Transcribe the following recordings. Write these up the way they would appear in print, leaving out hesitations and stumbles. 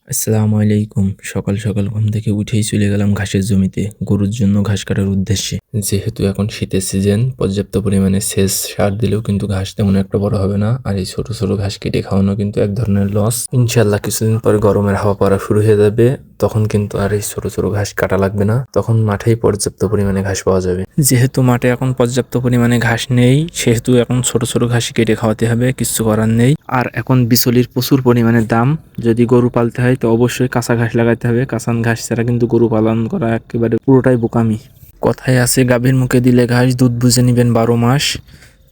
আসসালামু আলাইকুম। সকাল সকাল ঘুম থেকে উঠেই চলে গেলাম ঘাসের জমিতে গরুর জন্য ঘাস কাটার উদ্দেশ্যে। যেহেতু এখন শীতের সিজন, পর্যাপ্ত পরিমাণে সেচ সার দিলেও কিন্তু ঘাস তেমন একটা বড় হবে না। আর এই ছোট ছোট ঘাস কেটে খাওয়ানো কিন্তু এক ধরনের লস। ইনশাল্লাহ কিছুদিন পরে গরমের হাওয়া পড়া শুরু হয়ে যাবে, তখন কিন্তু আর এই ছোট ছোট ঘাস কাটা লাগবে না, তখন মাঠেই পর্যাপ্ত পরিমাণে ঘাস পাওয়া যাবে। যেহেতু মাঠে এখন পর্যাপ্ত পরিমাণে ঘাস নেই, সেহেতু এখন ছোট ছোট ঘাস কেটে খাওয়াতে হবে, কিছু করার নেই। আর এখন বিচলির প্রচুর পরিমাণে দাম। যদি গরু পালতে হয় তো অবশ্যই কাঁচা ঘাস লাগাতে হবে। কাঁচা ঘাস ছাড়া কিন্তু গরু পালন করা একেবারে পুরোটাই বোকামি। কথায় আছে, গাভীর মুখে দিলে ঘাস দুধ বুঝে নিবেন 12 মাস।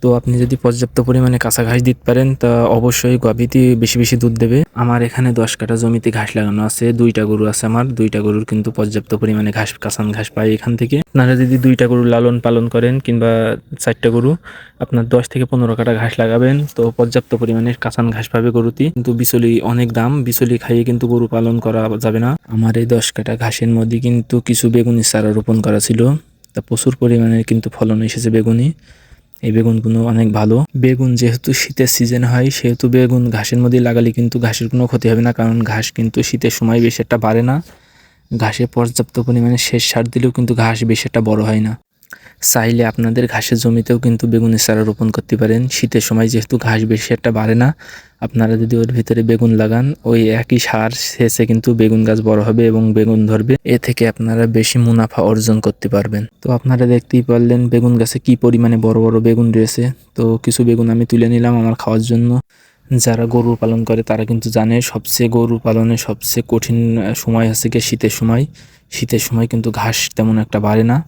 তো আপনি যদি পর্যাপ্ত পরিমাণে কাঁচা ঘাস দিতে পারেন তা অবশ্যই গাভীতে বেশি বেশি দুধ দেবে। আমার এখানে 10 কাঠা জমিতে ঘাস লাগানো আছে, 2টা গরু আছে। আমার 2টা গরুর কিন্তু পর্যাপ্ত পরিমাণে ঘাস, কাঁচান ঘাস পাই এখান থেকে। আপনারা যদি 2টা গরু লালন পালন করেন কিংবা 4টা গরু, আপনার 10 থেকে 15 কাঠা ঘাস লাগাবেন, তো পর্যাপ্ত পরিমাণে কাঁচান ঘাস পাবে গরুটি। কিন্তু বিচলি অনেক দাম, বিচলি খাইয়ে কিন্তু গরু পালন করা যাবে না। আমার এই 10 কাঠা ঘাসের মধ্যে কিন্তু কিছু বেগুনি চারা রোপণ করা ছিল, তা প্রচুর পরিমাণে কিন্তু ফলন এসেছে বেগুনি। এই বেগুনগুলো অনেক ভালো। বেগুন যেহেতু শীতের সিজন হয়, সেহেতু বেগুন ঘাসের মধ্যে লাগালে কিন্তু ঘাসের কোনো ক্ষতি হবে না, কারণ ঘাস কিন্তু শীতের সময় বেশি একটা বাড়ে না। ঘাসে পর্যাপ্ত পরিমাণে সেচ সার দিলেও কিন্তু ঘাস বেশি একটা বড় হয় না। চাইলে আপনাদের ঘাসের জমিতেও কিন্তু বেগুনের চারা রোপণ করতে পারেন। শীতের সময় যেহেতু ঘাস বেশি একটা বাড়ে না, আপনারা যদি ওর ভিতরে বেগুন লাগান, ওই একই সার সেচে কিন্তু বেগুন গাছ বড় হবে এবং বেগুন ধরবে। এ থেকে আপনারা বেশি মুনাফা অর্জন করতে পারবেন। তো আপনারা দেখতেই পারলেন বেগুন গাছে কি পরিমাণে বড় বড় বেগুন রয়েছে। তো কিছু বেগুন আমি তুলে নিলাম আমার খাওয়ার জন্য। যারা গরু পালন করে তারা কিন্তু জানে, সবচেয়ে গরু পালনের সবচেয়ে কঠিন সময় হচ্ছে গিয়ে শীতের সময়। শীতের সময় কিন্তু ঘাস তেমন একটা বাড়ে না।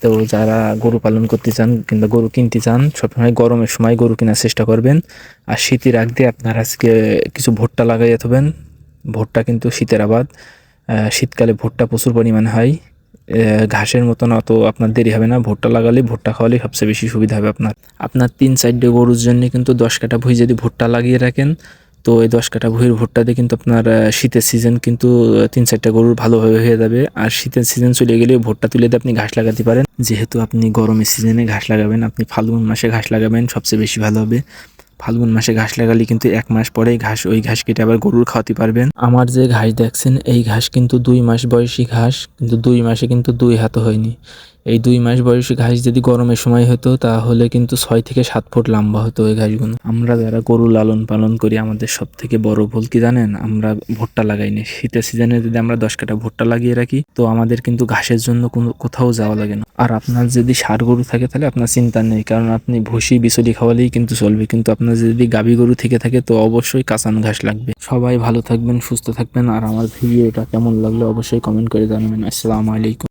তো যারা গরু পালন করতে চান কিংবা গরু কিনতে চান, সবসময় গরমের সময় গরু কেনার চেষ্টা করবেন। আর শীতের আগ দিয়ে আপনারা আজকে কিছু ভুট্টা লাগাইয়া থবেন। ভুট্টা কিন্তু শীতের আবাদ। শীতকালে ভুট্টা প্রচুর পরিমাণে হয়। ঘাসের মতন অত আপনার দেরি হবে না। ভুট্টা লাগালে, ভুট্টা খাওয়ালে সবচেয়ে বেশি সুবিধা হবে আপনার 3-4টে গরুর জন্য কিন্তু 10 কাঠা ভুঁই যদি ভুট্টা লাগিয়ে রাখেন, তো এই 10 কাঠা ভুঁইয়ের ভুট্টা দিয়ে কিন্তু আপনার শীতের সিজন কিন্তু 3-4টা গরুর ভালোভাবে হয়ে যাবে। আর শীতের সিজন চলে গেলে ভুট্টা তুলে দিয়ে আপনি ঘাস লাগাতে পারেন। যেহেতু আপনি গরমের সিজনে ঘাস লাগাবেন, আপনি ফাল্গুন মাসে ঘাস লাগাবেন, সবচেয়ে বেশি ভালো হবে। ফাল্গুন মাসে ঘাস লাগালে কিন্তু 1 মাস পরেই ওই ঘাস কেটে আবার গরুর খাওয়াতে পারবেন। আমার যে ঘাস দেখছেন, এই ঘাস কিন্তু 2 মাস বয়সী ঘাস, কিন্তু 2 মাসে কিন্তু 2 হাত হয়নি। এই 2 মাস বয়সী ঘাস যদি গরমের সময় হতো, তাহলে কিন্তু 6 থেকে 7 ফুট লম্বা হতো ওই ঘাসগুলো। আমরা যারা গরু লালন পালন করি, আমাদের সব থেকে বড় ভুল কি জানেন? আমরা ভুট্টা লাগাইনি। শীতের সিজনে যদি আমরা 10 কাঠা ভুট্টা লাগিয়ে রাখি, তো আমাদের কিন্তু ঘাসের জন্য কোথাও যাওয়া লাগে না। আর আপনার যদি ষাঁড় গরু থাকে তাহলে আপনার চিন্তা নেই, কারণ আপনি ভুসি বিচলি খাওয়ালেই কিন্তু চলবে। কিন্তু আপনার যদি গাভী গরু থেকে থাকে, তো অবশ্যই কাঁচান ঘাস লাগবে। সবাই ভালো থাকবেন, সুস্থ থাকবেন। আর আমার ভিডিওটা কেমন লাগলো অবশ্যই কমেন্ট করে জানাবেন। আসসালামু আলাইকুম।